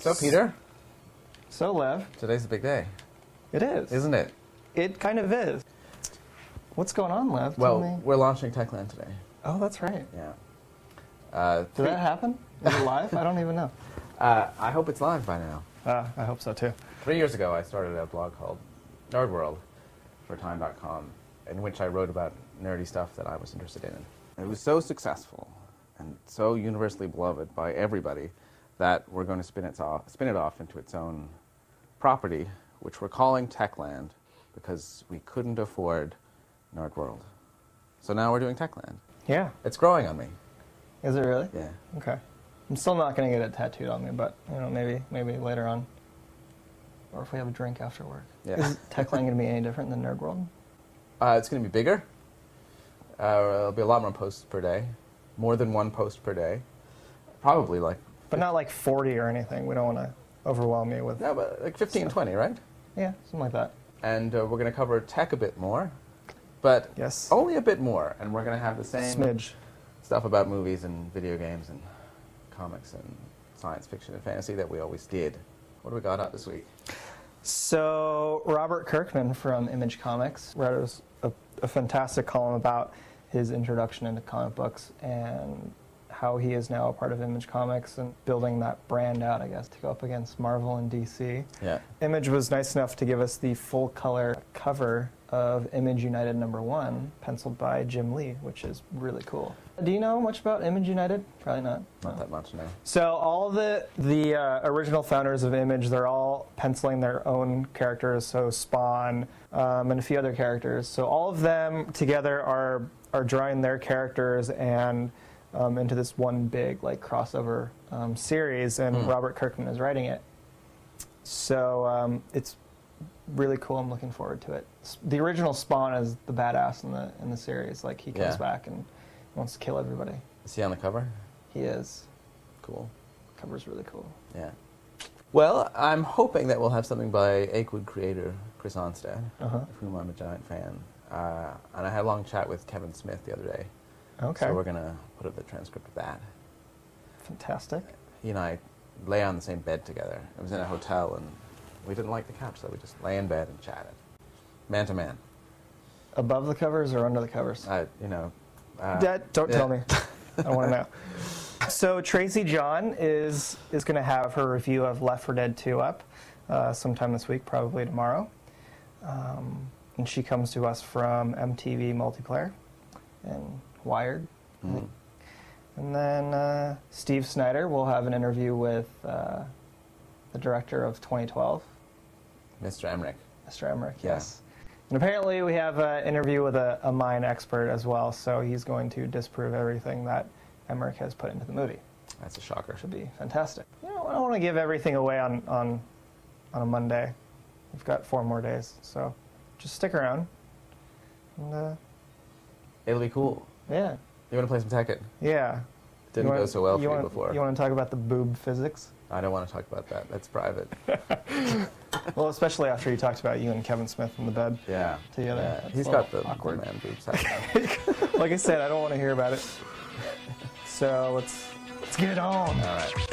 So, Peter. So, Lev. Today's a big day. It is. Isn't it? It kind of is. What's going on, Lev? Well, we're launching Techland today. Oh, that's right. Yeah. Did that happen? Is it live? I don't even know. I hope it's live by now. I hope so, too. 3 years ago, I started a blog called Nerd World for Time.com, in which I wrote about nerdy stuff that I was interested in. It was so successful and so universally beloved by everybody that we're going to spin it off into its own property, which we're calling Techland, because we couldn't afford Nerd World. So now we're doing Techland. Yeah. It's growing on me. Is it really? Yeah. Okay. I'm still not going to get it tattooed on me, but maybe later on, or if we have a drink after work. Yeah. Is Techland going to be any different than Nerd World? It's going to be bigger. There'll be a lot more posts per day, more than one post per day, probably like. But not like 40 or anything. We don't want to overwhelm you with. No, but like 15, 20, right? Yeah, something like that. And we're going to cover tech a bit more, but yes, only a bit more. And we're going to have the same smidge stuff about movies and video games and comics and science fiction and fantasy that we always did. What do we got out this week? So Robert Kirkman from Image Comics wrote us a fantastic column about his introduction into comic books and how he is now a part of Image Comics and building that brand out, I guess, to go up against Marvel and DC. Yeah. Image was nice enough to give us the full color cover of Image United #1, penciled by Jim Lee, which is really cool. Do you know much about Image United? Probably not. Not that much, no. So all the original founders of Image, they're all penciling their own characters, so Spawn and a few other characters. So all of them together are drawing their characters and into this one big crossover series, and Robert Kirkman is writing it. So it's really cool. I'm looking forward to it. The original Spawn is the badass in the series. Like, he comes back and wants to kill everybody. Is he on the cover? He is. Cool. Cover's really cool. Yeah. Well, I'm hoping that we'll have something by Achewood creator Chris Onstad, of whom I'm a giant fan. And I had a long chat with Kevin Smith the other day. Okay. So we're going to put up the transcript of that. Fantastic. He and I lay on the same bed together. It was in a hotel, and we didn't like the couch, so we just lay in bed and chatted. Man to man. Above the covers or under the covers? Dad, don't tell me. I want to know. So Tracy John is going to have her review of Left 4 Dead 2 up sometime this week, probably tomorrow. And she comes to us from MTV Multiplayer and Wired. Mm-hmm. And then Steve Snyder will have an interview with the director of 2012. Mr. Emmerich. Mr. Emmerich, yes. And apparently we have an interview with a mine expert as well, so he's going to disprove everything that Emmerich has put into the movie. That's a shocker. Should be fantastic. I don't want to give everything away on a Monday. We've got 4 more days, so just stick around. And, it'll be cool. Yeah. You want to play some Tekken? Yeah. Didn't go so well for you before. You want to talk about the boob physics? I don't want to talk about that. That's private. Well, especially after you talked about you and Kevin Smith in the bed together. Yeah. He's got the awkward man boobs. Like I said, I don't want to hear about it. So let's get it on. All right.